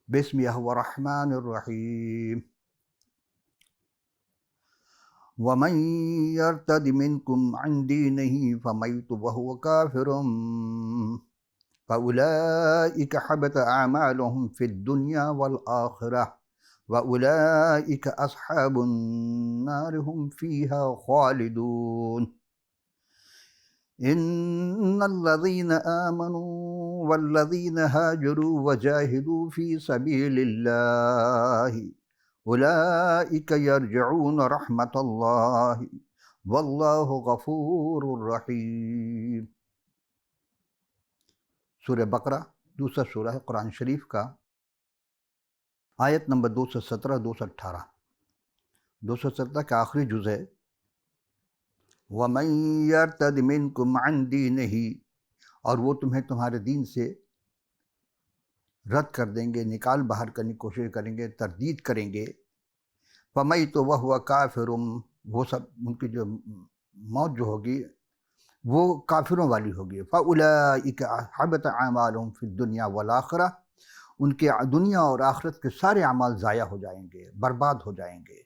بسم اللہ الرحمن الرحیم ومن یرتد منکم عن دینہ فمیت وہو کافر فاولئک حبط اعمالهم فی الدنیا والآخرہ واولئک اصحاب النار هم فیہا خالدون ان الذین آمنوا والذین هاجروا وجاہدوا فی سبیل اللہ اولئک یرجعون رحمت اللہ واللہ غفور رحیم۔ سورہ بقرہ دوسرا سورہ ہے قرآن شریف کا، آیت نمبر 217 218 217 کا آخری جز ہے۔ وَمَن يَرْتَدْ مِنْكُمْ عَنْ دِينِهِ، اور وہ تمہیں تمہارے دین سے رد کر دیں گے، نکال باہر کرنے کی کوشش کریں گے، تردید کریں گے۔ فَمَيْتُ وَهُوَ كَافِرٌ، وہ سب ان کی جو موت جو ہوگی وہ کافروں والی ہوگی۔ فَأُولَئِكَ حَبِطَ أَعْمَالُهُمْ فِي الدُّنْيَا وَالْآخِرَةِ، ان کے دنیا اور آخرت کے سارے اعمال ضائع ہو جائیں گے، برباد ہو جائیں گے۔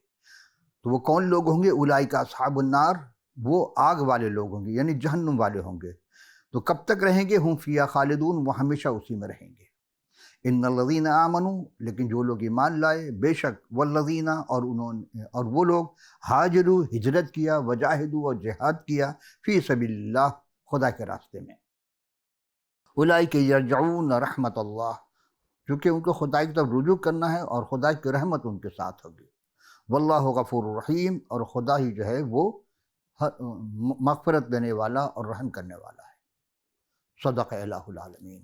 تو وہ کون لوگ ہوں گے؟ اولئک اصحاب النار، وہ آگ والے لوگ ہوں گے، یعنی جہنم والے ہوں گے۔ تو کب تک رہیں گے؟ ہم فیہا خالدون، وہ ہمیشہ اسی میں رہیں گے۔ ان الذین آمنوا، لیکن جو لوگ ایمان لائے، بے شک والذین، اور وہ لوگ ہاجروا، ہجرت کیا، وجاہدوا، اور جہاد کیا، فی سبیل اللہ، خدا کے راستے میں۔ اولئک یرجعون رحمت اللہ، کیونکہ ان کو خدا کی طرف رجوع کرنا ہے اور خدا کی رحمت ان کے ساتھ ہوگی۔ واللہ غفور الرحیم، اور خدا ہی جو ہے وہ مغفرت دینے والا اور رحم کرنے والا ہے۔ صدق الہ العالمین۔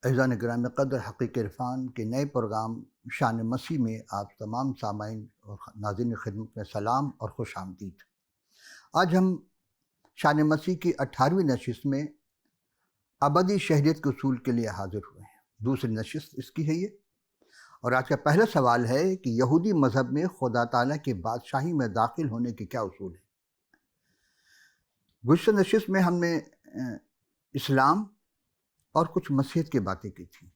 اعزان گرامی قدر، حقیق عرفان کے نئے پروگرام شان مسیح میں آپ تمام سامعین اور ناظرین کی خدمت میں سلام اور خوش آمدید۔ آج ہم شان مسیح کی 18ویں نشست میں ابدی شہریت کے اصول کے لیے حاضر ہوئے ہیں۔ دوسری نشست اس کی ہے یہ، اور آج کا پہلا سوال ہے کہ یہودی مذہب میں خدا تعالیٰ کی بادشاہی میں داخل ہونے کے کیا اصول ہیں؟ گزشتہ نشست میں ہم نے اسلام اور کچھ مسیحیت کی باتیں کی تھیں،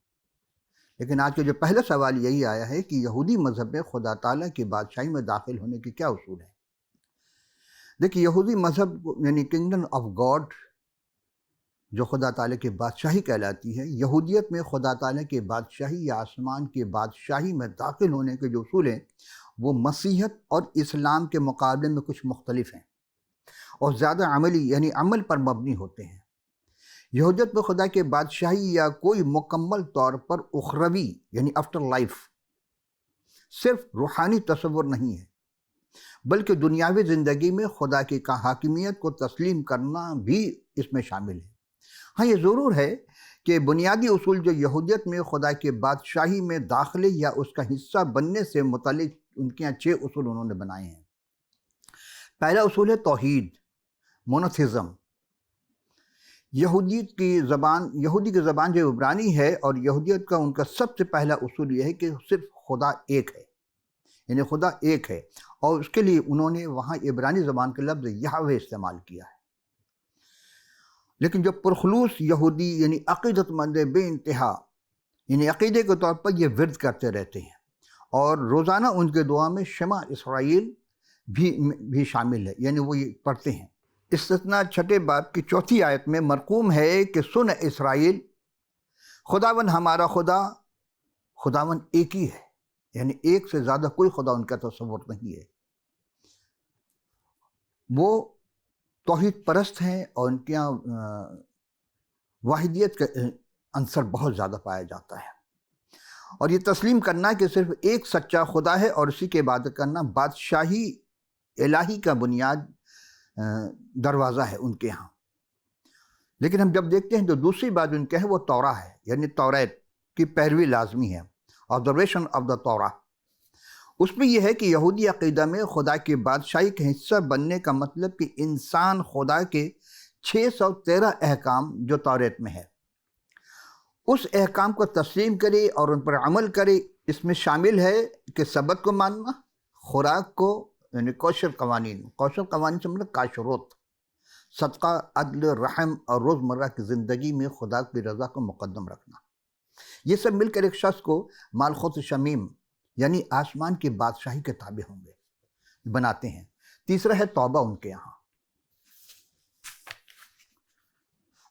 لیکن آج کا جو پہلا سوال یہی آیا ہے کہ یہودی مذہب میں خدا تعالیٰ کی بادشاہی میں داخل ہونے کے کیا اصول ہیں؟ دیکھیے، یہودی مذہب یعنی کنگڈم آف گاڈ، جو خدا تعالیٰ کی بادشاہی کہلاتی ہے، یہودیت میں خدا تعالیٰ کی بادشاہی یا آسمان کی بادشاہی میں داخل ہونے کے جو اصول ہیں وہ مسیحیت اور اسلام کے مقابلے میں کچھ مختلف ہیں اور زیادہ عملی یعنی عمل پر مبنی ہوتے ہیں۔ یہودیت میں خدا کی بادشاہی یا کوئی مکمل طور پر اخروی یعنی آفٹر لائف صرف روحانی تصور نہیں ہے، بلکہ دنیاوی زندگی میں خدا کی حاکمیت کو تسلیم کرنا بھی اس میں شامل ہے۔ ہاں، یہ ضرور ہے کہ بنیادی اصول جو یہودیت میں خدا کی بادشاہی میں داخلے یا اس کا حصہ بننے سے متعلق ان کے یہاں 6 اصول انہوں نے بنائے ہیں۔ پہلا اصول ہے توحید، مونوتھیزم۔ یہودی کی زبان جو عبرانی ہے، اور یہودیت کا ان کا سب سے پہلا اصول یہ ہے کہ صرف خدا ایک ہے، یعنی خدا ایک ہے، اور اس کے لیے انہوں نے وہاں عبرانی زبان کے لفظ یہوہ استعمال کیا ہے۔ لیکن جو پرخلوص یہودی یعنی عقیدت مند بے انتہا، یعنی عقیدے کے طور پر یہ ورد کرتے رہتے ہیں، اور روزانہ ان کے دعا میں شمع اسرائیل بھی شامل ہے، یعنی وہ یہ پڑھتے ہیں۔ استثناء 6 باب کی 4 آیت میں مرقوم ہے کہ سن اسرائیل، خداوند ہمارا خداوند ایک ہی ہے، یعنی ایک سے زیادہ کوئی خدا ان کا تصور نہیں ہے۔ وہ توحید پرست ہیں اور ان کے یہاں واحدیت کا عنصر بہت زیادہ پایا جاتا ہے، اور یہ تسلیم کرنا کہ صرف ایک سچا خدا ہے اور اسی کی عبادت کرنا بادشاہی الہی کا بنیاد دروازہ ہے ان کے ہاں۔ لیکن ہم جب دیکھتے ہیں تو دوسری بات ان کے ہے وہ توراہ ہے، یعنی توریت کی پیروی لازمی ہے، آبزرویشن آف دا تورا۔ اس میں یہ ہے کہ یہودی عقیدہ میں خدا کی بادشاہی کا حصہ بننے کا مطلب کہ انسان خدا کے 613 احکام جو توریت میں ہے اس احکام کو تسلیم کرے اور ان پر عمل کرے۔ اس میں شامل ہے کہ سبت کو ماننا، خوراک کو یعنی کوشر قوانین سے مطلب کاشروت، صدقہ، عدل، رحم اور روزمرہ کی زندگی میں خدا کی رضا کو مقدم رکھنا۔ یہ سب مل کر ایک شخص کو مالخوت شمیم یعنی آسمان کی بادشاہی کے تابع ہوں گے بناتے ہیں۔ تیسرا ہے توبہ ان کے یہاں۔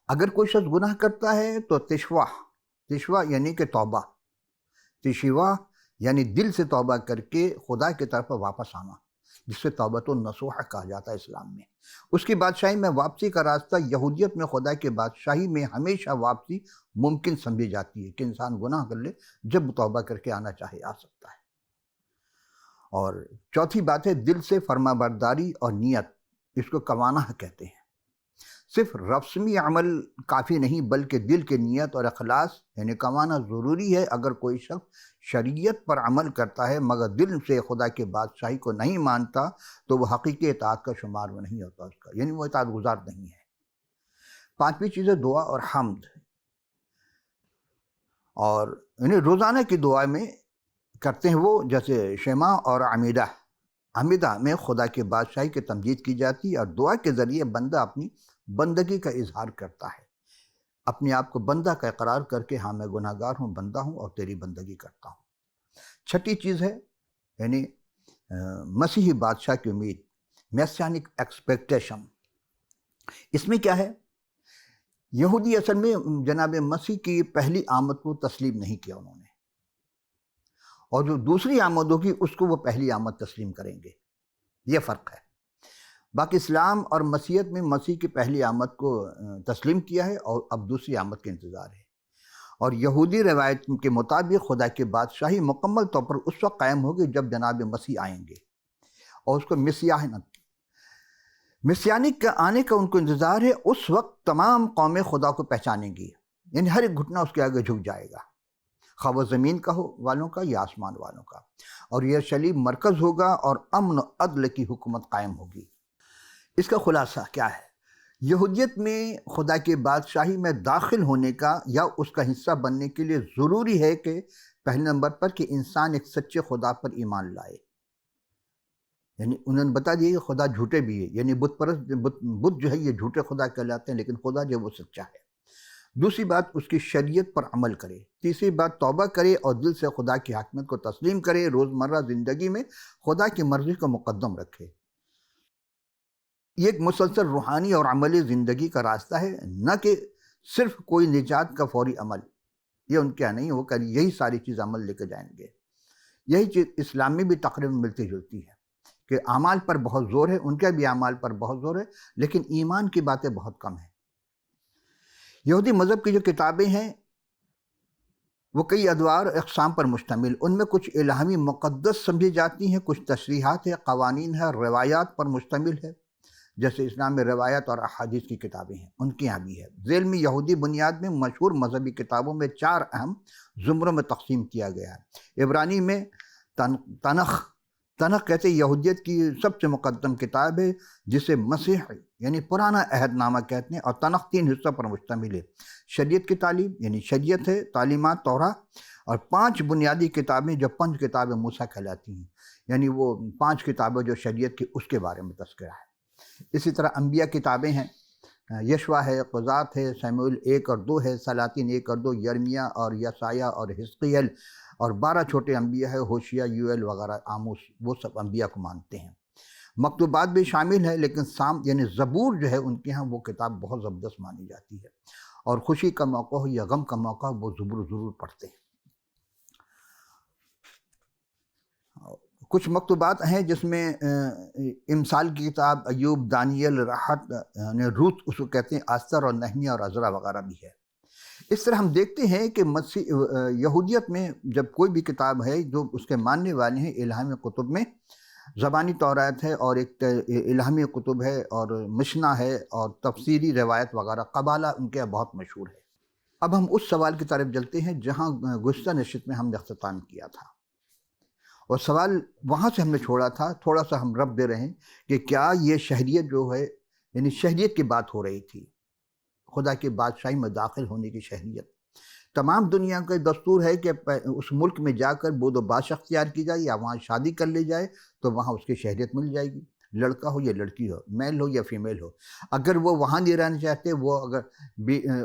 اگر کوئی شخص گناہ کرتا ہے تو تشوا یعنی کہ توبہ، تشوا یعنی دل سے توبہ کر کے خدا کی طرف واپس آنا، جس سے توبۃ النصوح کہا جاتا ہے اسلام میں۔ اس کی بادشاہی میں واپسی کا راستہ یہودیت میں خدا کی بادشاہی میں ہمیشہ واپسی ممکن سمجھی جاتی ہے کہ انسان گناہ کر لے، جب توبہ کر کے آنا چاہے آ سکتا ہے۔ اور چوتھی بات ہے دل سے فرما برداری اور نیت، اس کو قوانہ کہتے ہیں۔ صرف رسمی عمل کافی نہیں بلکہ دل کی نیت اور اخلاص یعنی قوانہ ضروری ہے۔ اگر کوئی شخص شریعت پر عمل کرتا ہے مگر دل سے خدا کی بادشاہی کو نہیں مانتا تو وہ حقیقی اطاعت کا شمار وہ نہیں ہوتا اس کا، یعنی وہ اطاعت گزار نہیں ہے۔ پانچویں چیز ہے دعا اور حمد، اور یعنی روزانہ کی دعا میں کرتے ہیں وہ، جیسے شمع اور عمیدہ میں خدا کی بادشاہی کی تمجید کی جاتی ہے، اور دعا کے ذریعے بندہ اپنی بندگی کا اظہار کرتا ہے، اپنے آپ کو بندہ کا اقرار کر کے ہاں میں گناہ گار ہوں، بندہ ہوں اور تیری بندگی کرتا ہوں۔ چھٹی چیز ہے یعنی مسیحی بادشاہ کی امید، میسیانک ایکسپیکٹیشن۔ اس میں کیا ہے؟ یہودی اصل میں جناب مسیح کی پہلی آمد کو تسلیم نہیں کیا انہوں نے، اور جو دوسری آمد ہوگی اس کو وہ پہلی آمد تسلیم کریں گے، یہ فرق ہے۔ باقی اسلام اور مسیحیت میں مسیح کی پہلی آمد کو تسلیم کیا ہے اور اب دوسری آمد کا انتظار ہے، اور یہودی روایت کے مطابق خدا کی بادشاہی مکمل طور پر اس وقت قائم ہوگی جب جناب مسیح آئیں گے، اور اس کو مسیانک کا آنے کا ان کو انتظار ہے۔ اس وقت تمام قومیں خدا کو پہچانیں گی، یعنی ہر ایک گھٹنا اس کے آگے جھک جائے گا، خواہ وہ زمین کا ہو والوں کا یا آسمان والوں کا، اور یروشلم مرکز ہوگا اور امن و عدل کی حکومت قائم ہوگی۔ اس کا خلاصہ کیا ہے؟ یہودیت میں خدا کی بادشاہی میں داخل ہونے کا یا اس کا حصہ بننے کے لیے ضروری ہے کہ پہلے نمبر پر کہ انسان ایک سچے خدا پر ایمان لائے، یعنی انہوں نے بتا دیا کہ خدا جھوٹے بھی ہے، یعنی بت جو ہے یہ جھوٹے خدا کہلاتے ہیں، لیکن خدا جو ہے وہ سچا ہے۔ دوسری بات اس کی شریعت پر عمل کرے۔ تیسری بات توبہ کرے اور دل سے خدا کی حاکمیت کو تسلیم کرے، روزمرہ زندگی میں خدا کی مرضی کو مقدم رکھے۔ یہ ایک مسلسل روحانی اور عملی زندگی کا راستہ ہے، نہ کہ صرف کوئی نجات کا فوری عمل۔ یہ ان کے یہاں نہیں ہوگا، یہی ساری چیز عمل لے کے جائیں گے۔ یہی چیز اسلام میں بھی تقریباً ملتی جلتی ہے کہ اعمال پر بہت زور ہے، ان کے بھی اعمال پر بہت زور ہے، لیکن ایمان کی باتیں بہت کم ہیں۔ یہودی مذہب کی جو کتابیں ہیں وہ کئی ادوار اقسام پر مشتمل، ان میں کچھ الہامی مقدس سمجھی جاتی ہیں، کچھ تشریحات ہے، قوانین ہے، روایات پر مشتمل ہے، جیسے اسلام میں روایت اور احادیث کی کتابیں ہیں، ان کے یہاں بھی ہے۔ ذیل میں یہودی بنیاد میں مشہور مذہبی کتابوں میں 4 اہم زمروں میں تقسیم کیا گیا ہے۔ عبرانی میں تنخ کہتے یہودیت کی سب سے مقدم کتاب ہے، جسے مسیح یعنی پرانا عہد نامہ کہتے ہیں، اور تنخ 3 حصوں پر مشتمل ہے۔ شریعت کی تعلیم یعنی شریعت ہے، تعلیمات تورا، اور 5 بنیادی کتابیں جو 5 کتابیں موسیٰ کہلاتی ہیں، یعنی وہ 5 کتابیں جو شریعت کی اس کے بارے میں تذکرہ ہے۔ اسی طرح انبیاء کتابیں ہیں، یشوع ہے، قضات ہے، سموئیل 1 اور 2 ہے، سلاطین 1 اور 2، یرمیہ اور یسایہ اور حزقیل، اور 12 چھوٹے انبیاء ہے، ہوشیہ، یوئیل وغیرہ، آموس، وہ سب انبیاء کو مانتے ہیں۔ مکتوبات بھی شامل ہے، لیکن سام یعنی زبور جو ہے ان کے ہاں وہ کتاب بہت زبردست مانی جاتی ہے، اور خوشی کا موقع ہو یا غم کا موقع ہو وہ زبور ضرور پڑھتے ہیں۔ کچھ مکتوبات ہیں جس میں امثال کی کتاب، ایوب، دانیل، راحت، روت اس کو کہتے ہیں، آستر اور نہمیہ اور عزرا وغیرہ بھی ہے۔ اس طرح ہم دیکھتے ہیں کہ یہودیت میں جب کوئی بھی کتاب ہے جو اس کے ماننے والے ہیں، الہامی کتب میں زبانی تورات ہے، اور ایک الہامی کتب ہے، اور مشنا ہے، اور تفسیری روایت وغیرہ، قبالہ ان کے بہت مشہور ہے۔ اب ہم اس سوال کی طرف چلتے ہیں جہاں گزشتہ نشست میں ہم نے اختتام کیا تھا، اور سوال وہاں سے ہم نے چھوڑا تھا، تھوڑا سا ہم رب دے رہے ہیں کہ کیا یہ شہریت جو ہے، یعنی شہریت کی بات ہو رہی تھی، خدا کی بادشاہی میں داخل ہونے کی شہریت۔ تمام دنیا کا دستور ہے کہ اس ملک میں جا کر بود و باش اختیار کی جائے یا وہاں شادی کر لی جائے تو وہاں اس کی شہریت مل جائے گی، لڑکا ہو یا لڑکی ہو، میل ہو یا فیمیل ہو۔ اگر وہ وہاں نہیں رہنا چاہتے، وہ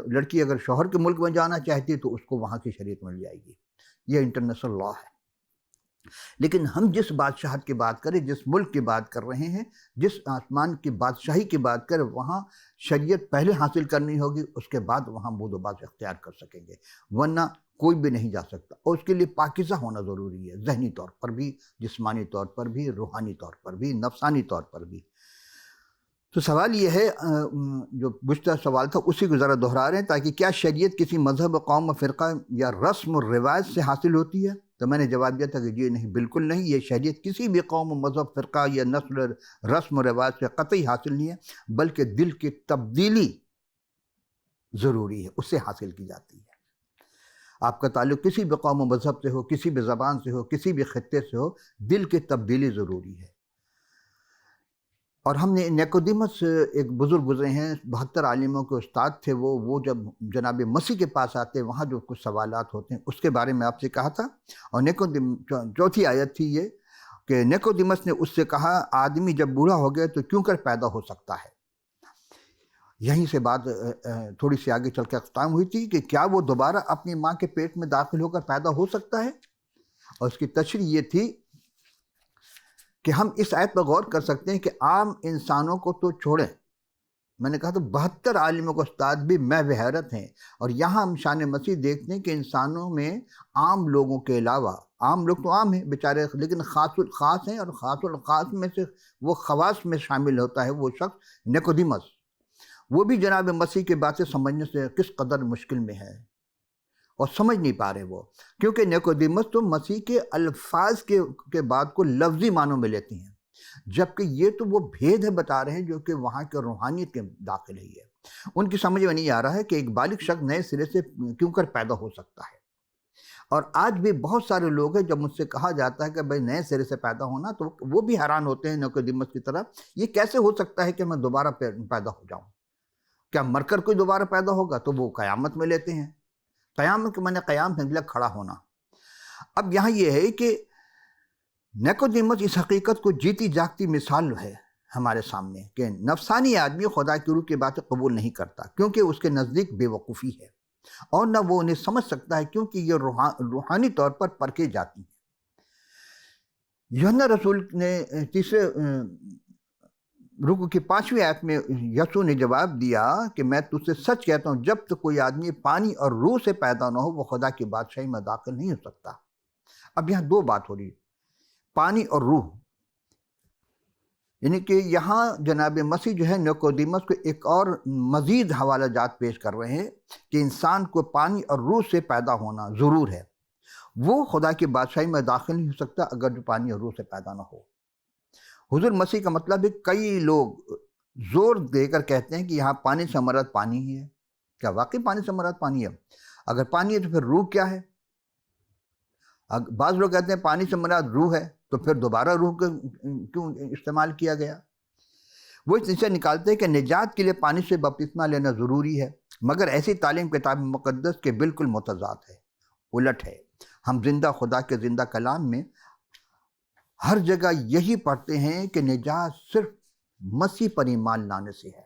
لڑکی اگر شوہر کے ملک میں جانا چاہتی تو اس کو وہاں کی شہریت مل جائے گی۔ یہ انٹرنیشنل لاء ہے۔ لیکن ہم جس بادشاہت کی بات کریں، جس ملک کی بات کر رہے ہیں، جس آسمان کی بادشاہی کی بات کریں، وہاں شریعت پہلے حاصل کرنی ہوگی، اس کے بعد وہاں بود و باش اختیار کر سکیں گے، ورنہ کوئی بھی نہیں جا سکتا۔ اور اس کے لیے پاکیزہ ہونا ضروری ہے، ذہنی طور پر بھی، جسمانی طور پر بھی، روحانی طور پر بھی، نفسانی طور پر بھی۔ تو سوال یہ ہے، جو گزشتہ سوال تھا اسی کو ذرا دہرا رہے ہیں تاکہ کیا شریعت کسی مذہب، قوم و فرقہ یا رسم و رواج سے حاصل ہوتی ہے؟ تو میں نے جواب دیا تھا کہ جی نہیں، بالکل نہیں، یہ شریعت کسی بھی قوم و مذہب، فرقہ یا نسل رسم و رواج سے قطعی حاصل نہیں ہے، بلکہ دل کی تبدیلی ضروری ہے، اس سے حاصل کی جاتی ہے۔ آپ کا تعلق کسی بھی قوم و مذہب سے ہو، کسی بھی زبان سے ہو، کسی بھی خطے سے ہو، دل کی تبدیلی ضروری ہے۔ اور ہم نے نیکودیمس ایک بزرگ گزرے ہیں، 72 عالموں کے استاد تھے، وہ جب جناب مسیح کے پاس آتے وہاں جو کچھ سوالات ہوتے ہیں اس کے بارے میں آپ سے کہا تھا۔ اور چوتھی آیت تھی یہ کہ نیکودیمس نے اس سے کہا، آدمی جب بوڑھا ہو گیا تو کیوں کر پیدا ہو سکتا ہے؟ یہیں سے بات تھوڑی سی آگے چل کے اختتام ہوئی تھی کہ کیا وہ دوبارہ اپنی ماں کے پیٹ میں داخل ہو کر پیدا ہو سکتا ہے؟ اور اس کی تشریح یہ تھی کہ ہم اس آیت پر غور کر سکتے ہیں کہ عام انسانوں کو تو چھوڑیں، میں نے کہا تو 72 عالموں کو استاد بھی محو حیرت ہیں، اور یہاں ہم شان مسیح دیکھتے ہیں کہ انسانوں میں عام لوگوں کے علاوہ، عام لوگ تو عام ہیں بیچارے، لیکن خاص الخاص ہیں، اور خاص الخاص میں سے وہ خواص میں شامل ہوتا ہے وہ شخص نیکودیمس۔ وہ بھی جناب مسیح کی باتیں سمجھنے سے کس قدر مشکل میں ہے اور سمجھ نہیں پا رہے وہ، کیونکہ نیکودیمس تو مسیح کے الفاظ کے بعد کو لفظی معنوں میں لیتے ہیں، جبکہ یہ تو وہ بھید ہے بتا رہے ہیں جو کہ وہاں کے روحانیت کے داخل ہی ہے۔ ان کی سمجھ میں نہیں آ رہا ہے کہ ایک بالغ شخص نئے سرے سے کیوں کر پیدا ہو سکتا ہے۔ اور آج بھی بہت سارے لوگ ہیں، جب مجھ سے کہا جاتا ہے کہ بھائی نئے سرے سے پیدا ہونا، تو وہ بھی حیران ہوتے ہیں نیکودیمس کی طرح، یہ کیسے ہو سکتا ہے کہ میں دوبارہ پیدا ہو جاؤں؟ کیا مر کر کوئی دوبارہ پیدا ہوگا؟ تو وہ قیامت میں لیتے ہیں، قیامت کے معنی قیام سے مطلب کھڑا ہونا۔ اب یہاں یہ ہے کہ نیکودیمس اس حقیقت کو جیتی جاگتی مثال ہے ہمارے سامنے کہ نفسانی آدمی خدا کی روح کی باتیں قبول نہیں کرتا، کیونکہ اس کے نزدیک بے وقوفی ہے، اور نہ وہ انہیں سمجھ سکتا ہے کیونکہ یہ روحانی طور پر پرکھے جاتی ہیں۔ یوحنا رسول نے تیسرے رکوع کی 5ویں آیت میں یسوع نے جواب دیا کہ میں تجھ سے سچ کہتا ہوں، جب تک کوئی آدمی پانی اور روح سے پیدا نہ ہو وہ خدا کی بادشاہی میں داخل نہیں ہو سکتا۔ اب یہاں دو بات ہو رہی، پانی اور روح، یعنی کہ یہاں جناب مسیح جو ہے نیکودیمس کو ایک اور مزید حوالہ جات پیش کر رہے ہیں کہ انسان کو پانی اور روح سے پیدا ہونا ضرور ہے، وہ خدا کی بادشاہی میں داخل نہیں ہو سکتا اگر جو پانی اور روح سے پیدا نہ ہو۔ حضور مسیح کا مطلب ہے، کئی لوگ زور دے کر کہتے ہیں کہ یہاں پانی سے مراد پانی ہی ہے۔ کیا واقعی پانی سے مراد پانی ہے؟ اگر پانی ہے تو پھر روح کیا ہے؟ بعض لوگ کہتے ہیں پانی سے مراد روح ہے، تو پھر دوبارہ روح کیوں استعمال کیا گیا؟ وہ اس سے نکالتے ہیں کہ نجات کے لیے پانی سے بپتسمہ لینا ضروری ہے، مگر ایسی تعلیم کتاب مقدس کے بالکل متضاد ہے، الٹ ہے۔ ہم زندہ خدا کے زندہ کلام میں ہر جگہ یہی پڑھتے ہیں کہ نجات صرف مسیح پر ایمان لانے سے ہے،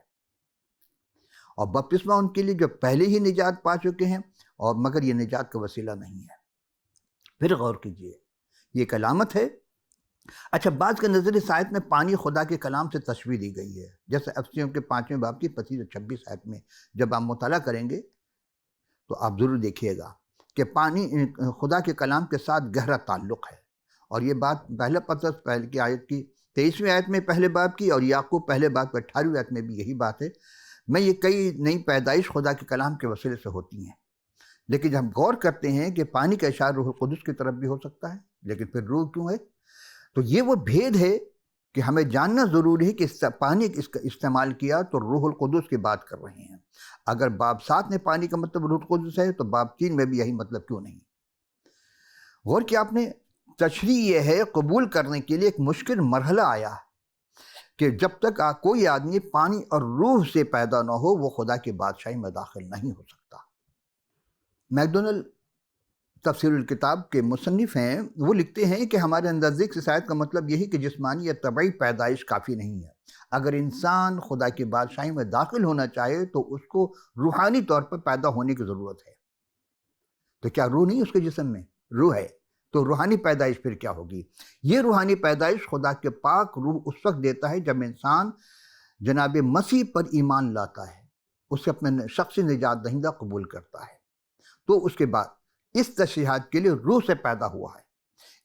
اور بپتسمہ ان کے لیے جو پہلے ہی نجات پا چکے ہیں، اور مگر یہ نجات کا وسیلہ نہیں ہے۔ پھر غور کیجئے، یہ ایک علامت ہے۔ اچھا، بعض کے نظر اس آیت میں پانی خدا کے کلام سے تشبیہ دی گئی ہے، جیسے افسیوں کے 5ویں باب کی 25 اور 26 آیت میں جب آپ مطالعہ کریں گے تو آپ ضرور دیکھیے گا کہ پانی خدا کے کلام کے ساتھ گہرا تعلق ہے۔ اور یہ بات پہلے پترس پہلے کی آیت کی 23ویں آیت میں پہلے باب کی، اور یعقوب پہلے باب کی 18ویں آیت میں بھی یہی بات ہے۔ میں یہ کئی نئی پیدائش خدا کے کلام کے وسیلے سے ہوتی ہیں، لیکن جب ہم غور کرتے ہیں کہ پانی کا اشارہ روح القدس کی طرف بھی ہو سکتا ہے، لیکن پھر روح کیوں ہے؟ تو یہ وہ بھید ہے کہ ہمیں جاننا ضروری ہے کہ پانی کا استعمال کیا تو روح القدس کی بات کر رہے ہیں۔ اگر باب 7 میں پانی کا مطلب روح القدس ہے تو باب 3 میں بھی یہی مطلب کیوں نہیں؟ غور کیا آپ نے تشریح یہ ہے قبول کرنے کے لیے ایک مشکل مرحلہ آیا کہ جب تک کوئی آدمی پانی اور روح سے پیدا نہ ہو وہ خدا کی بادشاہی میں داخل نہیں ہو سکتا۔ میکڈونل تفسیر الکتاب کے مصنف ہیں، وہ لکھتے ہیں کہ ہمارے نزدیک اس آیت کا مطلب یہی کہ جسمانی یا طبعی پیدائش کافی نہیں ہے۔ اگر انسان خدا کی بادشاہی میں داخل ہونا چاہے تو اس کو روحانی طور پر پیدا ہونے کی ضرورت ہے۔ تو کیا روح نہیں اس کے جسم میں؟ روح ہے، تو روحانی پیدائش پھر کیا ہوگی؟ یہ روحانی پیدائش خدا کے پاک روح اس وقت دیتا ہے جب انسان جناب مسیح پر ایمان لاتا ہے، اسے اپنے شخصی نجات دہندہ قبول کرتا ہے، تو اس کے بعد اس تشریحات کے لیے روح سے پیدا ہوا ہے۔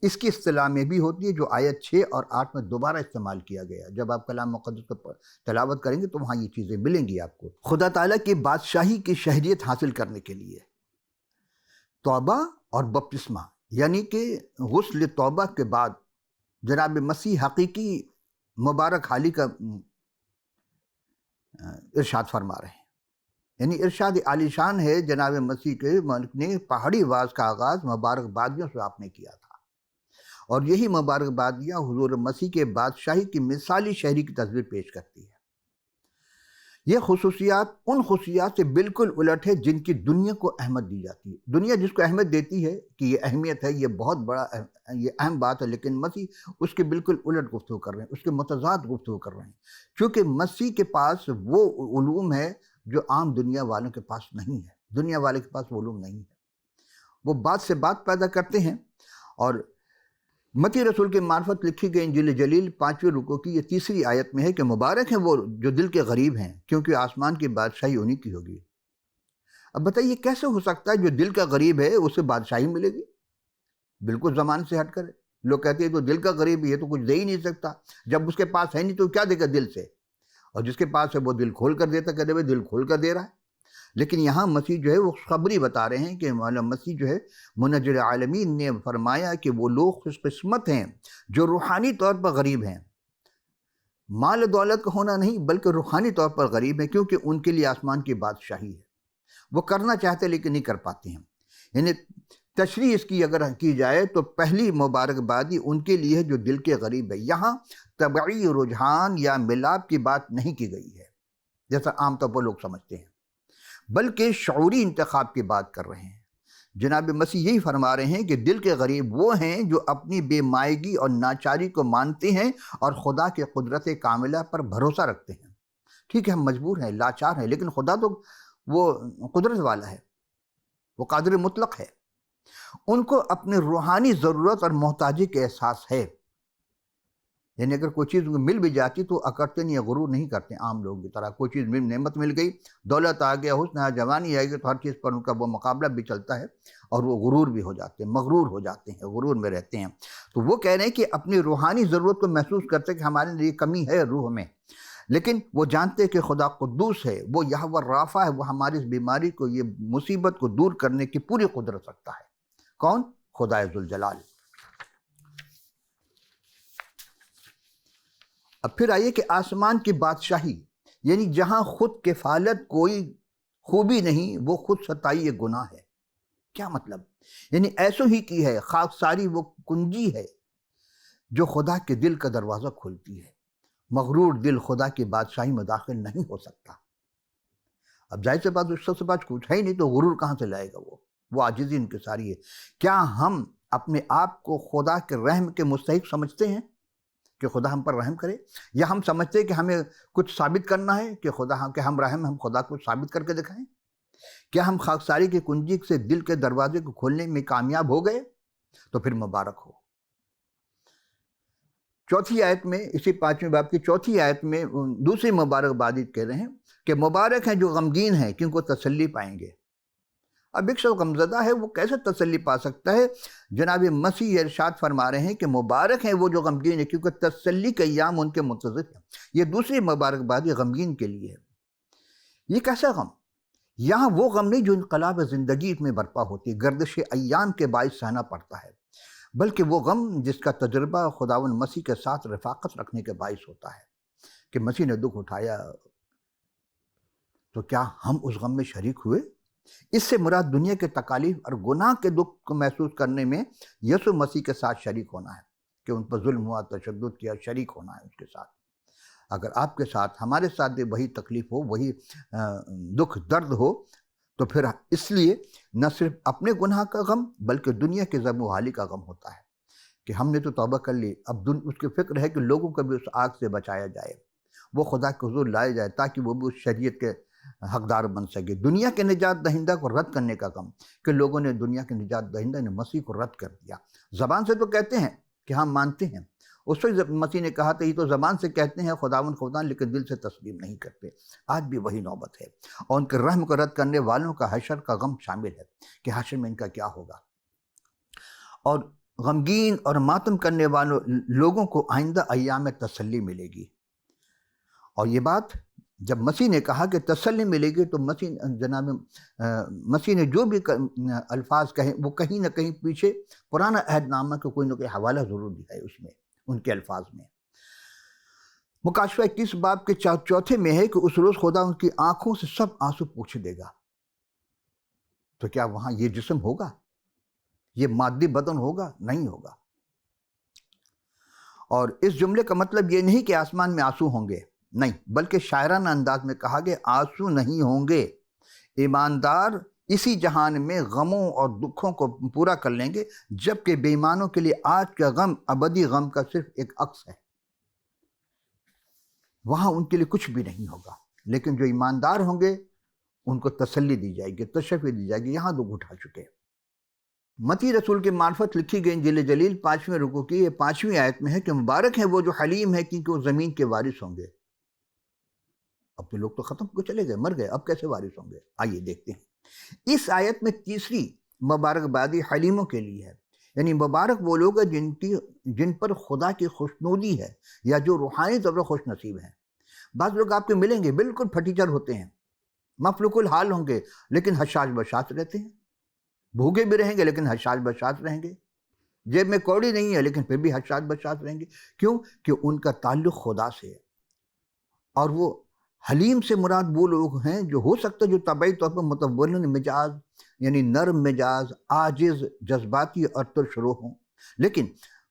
اس کی اصطلاح میں بھی ہوتی ہے جو آیت 6 اور 8 میں دوبارہ استعمال کیا گیا۔ جب آپ کلام مقدس کو تلاوت کریں گے تو وہاں یہ چیزیں ملیں گی آپ کو۔ خدا تعالیٰ کی بادشاہی کی شہریت حاصل کرنے کے لیے توبہ اور بپتسمہ، یعنی کہ غسل توبہ کے بعد جناب مسیح حقیقی مبارک حالی کا ارشاد فرما رہے ہیں۔ یعنی ارشاد عالی شان ہے جناب مسیح کے مالک نے پہاڑی واز کا آغاز مبارک بادیوں سے آپ نے کیا تھا، اور یہی مبارک بادیاں حضور مسیح کے بادشاہی کی مثالی شہری کی تصویر پیش کرتی ہے۔ یہ خصوصیات ان خصوصیات سے بالکل الٹ ہے جن کی دنیا کو اہمیت دی جاتی ہے۔ دنیا جس کو اہمیت دیتی ہے کہ یہ اہمیت ہے، یہ بہت بڑا یہ اہم بات ہے، لیکن مسیح اس کے بالکل الٹ گفتگو کر رہے ہیں، اس کے متضاد گفتگو کر رہے ہیں، کیونکہ مسیح کے پاس وہ علوم ہے جو عام دنیا والوں کے پاس نہیں ہے۔ دنیا والے کے پاس وہ علوم نہیں ہے، وہ بات سے بات پیدا کرتے ہیں۔ اور متی رسول کے معرفت لکھی گئی انجیل جلیل 5ویں رکوع کی یہ 3ری آیت میں ہے کہ مبارک ہیں وہ جو دل کے غریب ہیں، کیونکہ آسمان کی بادشاہی انہی کی ہوگی۔ اب بتائیے کیسے ہو سکتا ہے جو دل کا غریب ہے اسے بادشاہی ملے گی؟ بالکل زمان سے ہٹ کر لوگ کہتے ہیں تو دل کا غریب ہے، یہ تو کچھ دے ہی نہیں سکتا، جب اس کے پاس ہے نہیں تو کیا دے گا دل سے؟ اور جس کے پاس ہے وہ دل کھول کر دیتا، کہتے ہیں دل کھول کر دے رہا ہے۔ لیکن یہاں مسیح جو ہے وہ خبری بتا رہے ہیں کہ مولا مسیح جو ہے منجر عالمین نے فرمایا کہ وہ لوگ خوش قسمت ہیں جو روحانی طور پر غریب ہیں، مال و دولت کا ہونا نہیں بلکہ روحانی طور پر غریب ہیں، کیونکہ ان کے لیے آسمان کی بادشاہی ہے، وہ کرنا چاہتے لیکن نہیں کر پاتے ہیں۔ یعنی تشریح اس کی اگر کی جائے تو پہلی مبارکبادی ان کے لیے ہے جو دل کے غریب ہے۔ یہاں طبعی رجحان یا ملاپ کی بات نہیں کی گئی ہے جیسا عام طور پر لوگ سمجھتے ہیں، بلکہ شعوری انتخاب کی بات کر رہے ہیں۔ جناب مسیح یہی فرما رہے ہیں کہ دل کے غریب وہ ہیں جو اپنی بے مائگی اور ناچاری کو مانتے ہیں اور خدا کے قدرت کاملہ پر بھروسہ رکھتے ہیں۔ ٹھیک ہے، ہم مجبور ہیں، لاچار ہیں، لیکن خدا تو وہ قدرت والا ہے، وہ قادر مطلق ہے۔ ان کو اپنی روحانی ضرورت اور محتاجی کا احساس ہے، یعنی اگر کوئی چیز مل بھی جاتی تو اکڑتے نہیں، غرور نہیں کرتے عام لوگوں کی طرح۔ کوئی چیز نعمت مل گئی، دولت آ گیا، حسن جوانی آ گئی تو ہر چیز پر ان کا وہ مقابلہ بھی چلتا ہے اور وہ غرور بھی ہو جاتے ہیں، مغرور ہو جاتے ہیں، غرور میں رہتے ہیں۔ تو وہ کہہ رہے ہیں کہ اپنی روحانی ضرورت کو محسوس کرتے کہ ہمارے لیے کمی ہے روح میں، لیکن وہ جانتے کہ خدا قدوس ہے، وہ یہوہ رافع ہے، وہ ہماری اس بیماری کو، یہ مصیبت کو دور کرنے کی پوری قدرت رکھتا ہے۔ کون؟ خدا ذوالجلال۔ اب پھر آئیے کہ آسمان کی بادشاہی، یعنی جہاں خود کفالت کوئی خوبی نہیں، وہ خود ستائی ایک گناہ ہے۔ کیا مطلب؟ یعنی ایسو ہی کی ہے، خاک ساری وہ کنجی ہے جو خدا کے دل کا دروازہ کھولتی ہے۔ مغرور دل خدا کی بادشاہی میں داخل نہیں ہو سکتا۔ اب ظاہر سے بات اس سے بات کچھ ہے ہی نہیں تو غرور کہاں سے لائے گا؟ وہ عاجزی انکساری ہے۔ کیا ہم اپنے آپ کو خدا کے رحم کے مستحق سمجھتے ہیں کہ خدا ہم پر رحم کرے، یا ہم سمجھتے ہیں کہ ہمیں کچھ ثابت کرنا ہے کہ ہم رحم، ہم خدا کو ثابت کر کے دکھائیں؟ کیا ہم خاکساری کی کنجی سے دل کے دروازے کو کھولنے میں کامیاب ہو گئے؟ تو پھر مبارک ہو۔ چوتھی آیت میں، اسی 5ویں باب کی چوتھی آیت میں دوسری مبارکبادی کہہ رہے ہیں کہ مبارک ہیں جو غمگین ہیں کیونکہ وہ تسلی پائیں گے۔ اب ایک شخص غمزدہ ہے، وہ کیسے تسلی پا سکتا ہے؟ جناب مسیح ارشاد فرما رہے ہیں کہ مبارک ہیں وہ جو غمگین ہیں کیونکہ تسلی کے ایام ان کے منتظر ہیں۔ یہ دوسری مبارکبادی غمگین کے لیے ہے۔ یہ کیسا غم؟ یہاں وہ غم نہیں جو انقلاب زندگی میں برپا ہوتی ہے، گردش ایام کے باعث سہنا پڑتا ہے، بلکہ وہ غم جس کا تجربہ خداوند مسیح کے ساتھ رفاقت رکھنے کے باعث ہوتا ہے کہ مسیح نے دکھ اٹھایا تو کیا ہم اس غم میں شریک ہوئے؟ اس سے مراد دنیا کے تکالیف اور گناہ کے دکھ کو محسوس کرنے میں یسوع مسیح کے ساتھ شریک ہونا ہے، کہ ان پر ظلم ہوا، تشدد کیا، شریک ہونا ہے اس کے ساتھ۔ اگر آپ کے ساتھ، ہمارے ساتھ بھی وہی تکلیف ہو، وہی دکھ درد ہو، تو پھر اس لیے نہ صرف اپنے گناہ کا غم بلکہ دنیا کے غم و حالی کا غم ہوتا ہے کہ ہم نے تو توبہ کر لی، اب اس کی فکر ہے کہ لوگوں کو بھی اس آگ سے بچایا جائے، وہ خدا کے حضور لائے جائے تاکہ وہ بھی اس شریعت کے حقدار بن سکے۔ دنیا کے نجات دہندہ کو رد کرنے کا غم کہ لوگوں نے دنیا کے نجات دہندہ نے مسیح کو رد کر دیا۔ زبان سے تو کہتے ہیں کہ ہم مانتے ہیں، اس وقت مسیح نے کہا تھا یہ تو زبان سے کہتے ہیں خداوند خدا، لیکن دل سے تسلیم نہیں کرتے۔ آج بھی وہی نوبت ہے، اور ان کے رحم کو رد کرنے والوں کا حشر کا غم شامل ہے کہ حشر میں ان کا کیا ہوگا، اور غمگین اور ماتم کرنے والوں لوگوں کو آئندہ ایام میں تسلی ملے گی۔ اور یہ بات جب مسیح نے کہا کہ تسلی ملے گی، تو مسیح نے جو بھی الفاظ کہیں وہ کہیں نہ کہیں پیچھے پرانا عہد نامہ کا کوئی نہ کوئی حوالہ ضرور دیا ہے اس میں، ان کے الفاظ میں۔ مکاشفہ 21 باب کے چوتھے میں ہے کہ اس روز خدا ان کی آنکھوں سے سب آنسو پوچھ دے گا۔ تو کیا وہاں یہ جسم ہوگا، یہ مادی بدن ہوگا؟ نہیں ہوگا۔ اور اس جملے کا مطلب یہ نہیں کہ آسمان میں آنسو ہوں گے، نہیں، بلکہ شاعرانہ انداز میں کہا گیا آنسو نہیں ہوں گے۔ ایماندار اسی جہان میں غموں اور دکھوں کو پورا کر لیں گے، جبکہ بے ایمانوں کے لیے آج کا غم ابدی غم کا صرف ایک عکس ہے۔ وہاں ان کے لیے کچھ بھی نہیں ہوگا، لیکن جو ایماندار ہوں گے ان کو تسلی دی جائے گی، تشفی دی جائے گی۔ یہاں دکھ اٹھا چکے۔ متی رسول کے معرفت لکھی گئی انجیل جلیل 5ویں رکوع کی 5ویں آیت میں ہے کہ مبارک ہیں وہ جو حلیم ہے، کیونکہ وہ زمین کے وارث ہوں گے۔ اب تو لوگ تو ختم ہو چلے گئے، مر گئے، اب کیسے وارث ہوں گے؟ آئیے دیکھتے ہیں۔ اس آیت میں تیسری مبارک بادی حلیموں کے لیے ہے، یعنی مبارک وہ لوگ ہیں جن پر خدا کی خوشنودی ہے، یا جو روحانی طور پر خوش نصیب ہیں۔ بعض لوگ آپ کے ملیں گے بالکل پھٹیچر ہوتے ہیں، مفلوق الحال ہوں گے، لیکن حشاش بشاش رہتے ہیں، بھوکے بھی رہیں گے لیکن حشاش بشاش رہیں گے، جیب میں کوڑی نہیں ہے لیکن پھر بھی حشاش بشاش رہیں گے۔ کیوں؟ کہ ان کا تعلق خدا سے ہے۔ اور وہ حلیم سے مراد وہ لوگ ہیں جو ہو سکتا ہے جو طبعی طور پر متولن مزاج، یعنی نرم مزاج، عاجز، جذباتی اور ترش روح ہوں، لیکن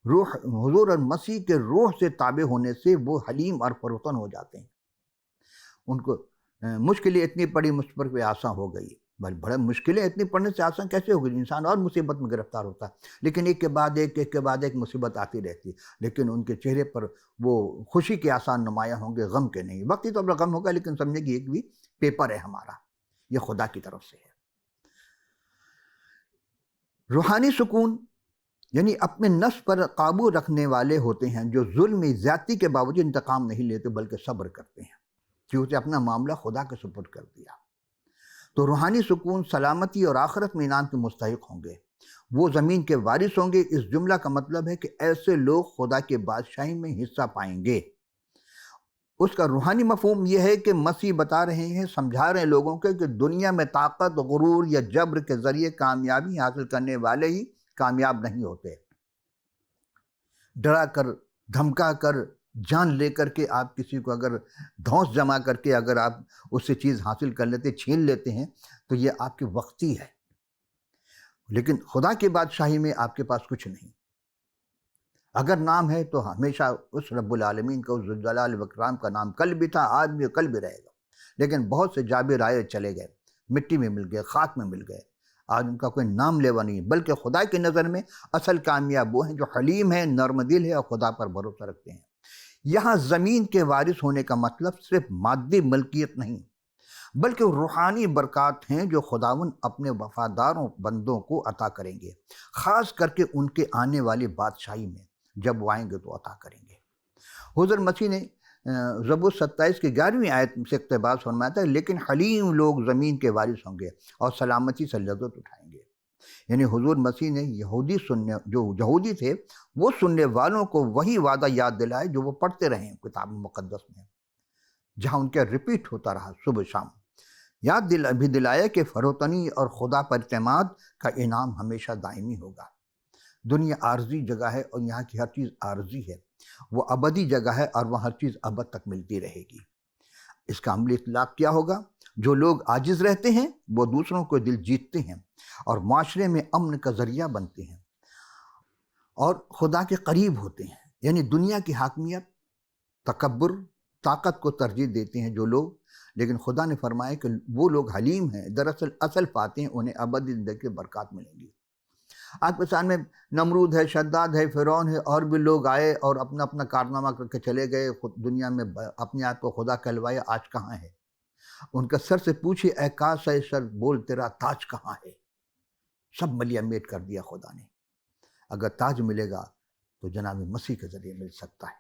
روح حضور اور مسیح کے روح سے تابع ہونے سے وہ حلیم اور پروتن ہو جاتے ہیں۔ ان کو مشکلیں اتنی پڑی مجھ پر کوئی آسان ہو گئی، بڑے مشکلیں اتنی پڑنے سے آسان کیسے ہو گئی؟ انسان اور مصیبت میں گرفتار ہوتا ہے، لیکن ایک کے بعد ایک مصیبت آتی رہتی، لیکن ان کے چہرے پر وہ خوشی کے آسان نمایاں ہوں گے، غم کے نہیں۔ وقتی طور پر غم ہوگا، لیکن سمجھے کہ ایک بھی پیپر ہے ہمارا، یہ خدا کی طرف سے ہے۔ روحانی سکون یعنی اپنے نفس پر قابو رکھنے والے ہوتے ہیں، جو ظلم زیادتی کے باوجود انتقام نہیں لیتے بلکہ صبر کرتے ہیں، کیونکہ اپنا معاملہ خدا کے سپرد کر دیا۔ تو روحانی سکون، سلامتی اور آخرت میں انعام کے مستحق ہوں گے، وہ زمین کے وارث ہوں گے۔ اس جملہ کا مطلب ہے کہ ایسے لوگ خدا کے بادشاہی میں حصہ پائیں گے۔ اس کا روحانی مفہوم یہ ہے کہ مسیح بتا رہے ہیں، سمجھا رہے ہیں لوگوں کو کہ دنیا میں طاقت، غرور یا جبر کے ذریعے کامیابی حاصل کرنے والے ہی کامیاب نہیں ہوتے۔ ڈرا کر، دھمکا کر، جان لے کر کے آپ کسی کو اگر دھونس جما کر کے اگر آپ اس سے چیز حاصل کر لیتے، چھین لیتے ہیں، تو یہ آپ کی وقتی ہے، لیکن خدا کی بادشاہی میں آپ کے پاس کچھ نہیں۔ اگر نام ہے تو ہمیشہ اس رب العالمین کا، اس ذوالجلال والاکرام کا نام کل بھی تھا، آج بھی، کل بھی رہے گا۔ لیکن بہت سے جابر آئے چلے گئے، مٹی میں مل گئے، خاک میں مل گئے، آج ان کا کوئی نام لیوا نہیں، بلکہ خدا کی نظر میں اصل کامیاب وہ ہیں جو حلیم ہیں، نرم دل ہے اور خدا پر بھروسہ رکھتے ہیں۔ یہاں زمین کے وارث ہونے کا مطلب صرف مادی ملکیت نہیں، بلکہ روحانی برکات ہیں جو خداوند اپنے وفاداروں بندوں کو عطا کریں گے، خاص کر کے ان کے آنے والی بادشاہی میں جب وہ آئیں گے تو عطا کریں گے۔ حضور مسیح نے زبور 27 کی 11ویں آیت سے اقتباس فرمایا تھا، لیکن حلیم لوگ زمین کے وارث ہوں گے اور سلامتی سے لذت اٹھائیں گے۔ یعنی حضور مسیح نے جو یہودی تھے وہ سننے والوں کو وہی وعدہ یاد دلائے جو وہ پڑھتے رہے ہیں کتاب مقدس میں، جہاں ان کا ریپیٹ ہوتا رہا صبح شام۔ یاد بھی دلایا کہ فروتنی اور خدا پر اعتماد کا انعام ہمیشہ دائمی ہوگا۔ دنیا عارضی جگہ ہے اور یہاں کی ہر چیز عارضی ہے، وہ ابدی جگہ ہے اور وہاں ہر چیز ابد تک ملتی رہے گی۔ اس کا عملی اطلاق کیا ہوگا؟ جو لوگ عاجز رہتے ہیں وہ دوسروں کو دل جیتتے ہیں اور معاشرے میں امن کا ذریعہ بنتے ہیں اور خدا کے قریب ہوتے ہیں. یعنی دنیا کی حاکمیت، تکبر، طاقت کو ترجیح دیتے ہیں جو لوگ، لیکن خدا نے فرمایا کہ وہ لوگ حلیم ہیں، دراصل اصل فاتح ہیں، انہیں ابدی زندگی کے برکات ملیں گی. آج پاکستان میں نمرود ہے، شداد ہے، فرعون ہے، اور بھی لوگ آئے اور اپنا اپنا کارنامہ کر کے چلے گئے، دنیا میں اپنے آپ کو خدا کہلوائے. آج کہاں ہے؟ ان کا سر سے پوچھے اے کاش ہے سر، بول تیرا تاج کہاں ہے؟ سب ملیا میٹ کر دیا خدا نے. اگر تاج ملے گا تو جناب مسیح کے ذریعے مل سکتا ہے.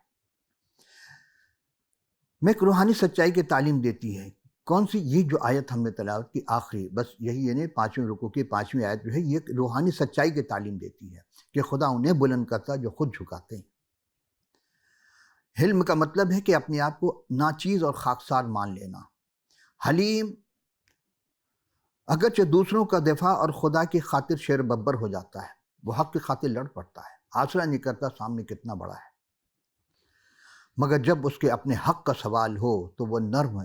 میں ایک روحانی سچائی کی تعلیم دیتی ہے. کون سی؟ یہ جو آیت ہم نے تلاوت کی آخری، بس یہی، یعنی 5ویں رکوع کی 5ویں آیت جو ہے، یہ روحانی سچائی کی تعلیم دیتی ہے کہ خدا انہیں بلند کرتا جو خود جھکاتے ہیں. حلم کا مطلب ہے کہ اپنے آپ کو ناچیز اور خاکسار مان لینا. حلیم اگرچہ دوسروں کا دفاع اور خدا کی خاطر شیر ببر ہو جاتا ہے، وہ حق کی خاطر لڑ پڑتا ہے، آسرا نہیں کرتا سامنے کتنا بڑا ہے، مگر جب اس کے اپنے حق کا سوال ہو تو وہ نرم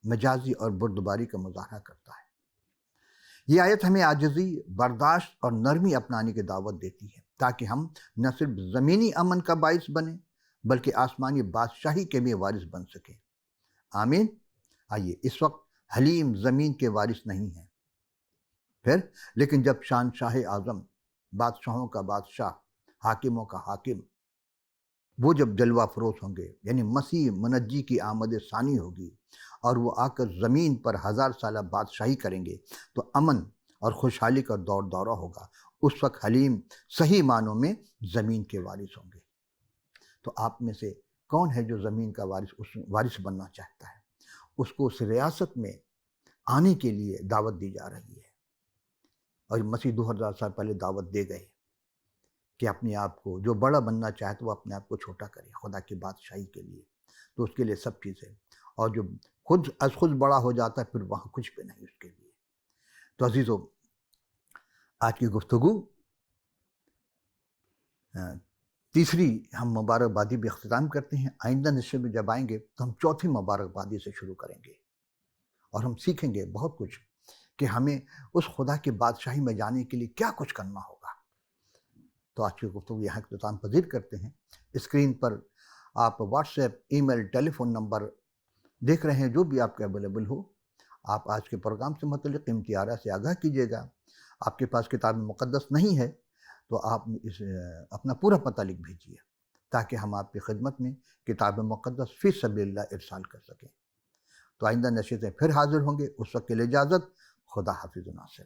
مجازی اور بردباری کا مظاہرہ کرتا ہے. یہ آیت ہمیں عاجزی، برداشت اور نرمی اپنانے کی دعوت دیتی ہے تاکہ ہم نہ صرف زمینی امن کا باعث بنیں بلکہ آسمانی بادشاہی کے بھی وارث بن سکیں. آمین. آئیے، اس وقت حلیم زمین کے وارث نہیں ہیں پھر، لیکن جب شاہ اعظم، بادشاہوں کا بادشاہ، حاکموں کا حاکم، وہ جب جلوہ فروز ہوں گے، یعنی مسیح منجی کی آمد ثانی ہوگی اور وہ آ کر زمین پر 1000 سالہ بادشاہی کریں گے تو امن اور خوشحالی کا دور دورہ ہوگا. اس وقت حلیم صحیح معنوں میں زمین کے وارث ہوں گے. تو آپ میں سے کون ہے جو زمین کا وارث بننا چاہتا ہے؟ اس کو اس ریاست میں آنے کے لیے دعوت دی جا رہی ہے، اور مسیح 2000 سال پہلے دعوت دے گئے کہ اپنے آپ کو، جو بڑا بننا چاہے تو وہ اپنے آپ کو چھوٹا کرے خدا کی بادشاہی کے لیے. تو اس کے لیے سب چیزیں، اور جو خود از خود بڑا ہو جاتا ہے پھر وہاں کچھ بھی نہیں اس کے لیے. تو عزیزو، آج کی گفتگو تیسری ہم مبارکبادی بھی اختتام کرتے ہیں. آئندہ نشے میں جب آئیں گے تو ہم چوتھی مبارکبادی سے شروع کریں گے اور ہم سیکھیں گے بہت کچھ کہ ہمیں اس خدا کی بادشاہی میں جانے کے لیے کیا کچھ کرنا ہوگا. تو آج کی گفتگو یہاں اختتام پذیر کرتے ہیں. اسکرین پر آپ واٹس ایپ، ای میل، ٹیلی فون نمبر دیکھ رہے ہیں، جو بھی آپ کے اویلیبل ہو. آپ آج کے پروگرام سے متعلق قیمتی آراء سے آگاہ کیجیے گا. آپ کے پاس کتاب مقدس نہیں ہے تو آپ اپنا پورا پتہ لکھ بھیجیے تاکہ ہم آپ کی خدمت میں کتاب مقدس فی سبیل اللہ ارسال کر سکیں. تو آئندہ نشستیں پھر حاضر ہوں گے. اس وقت کے لیے اجازت. خدا حافظ و ناصر.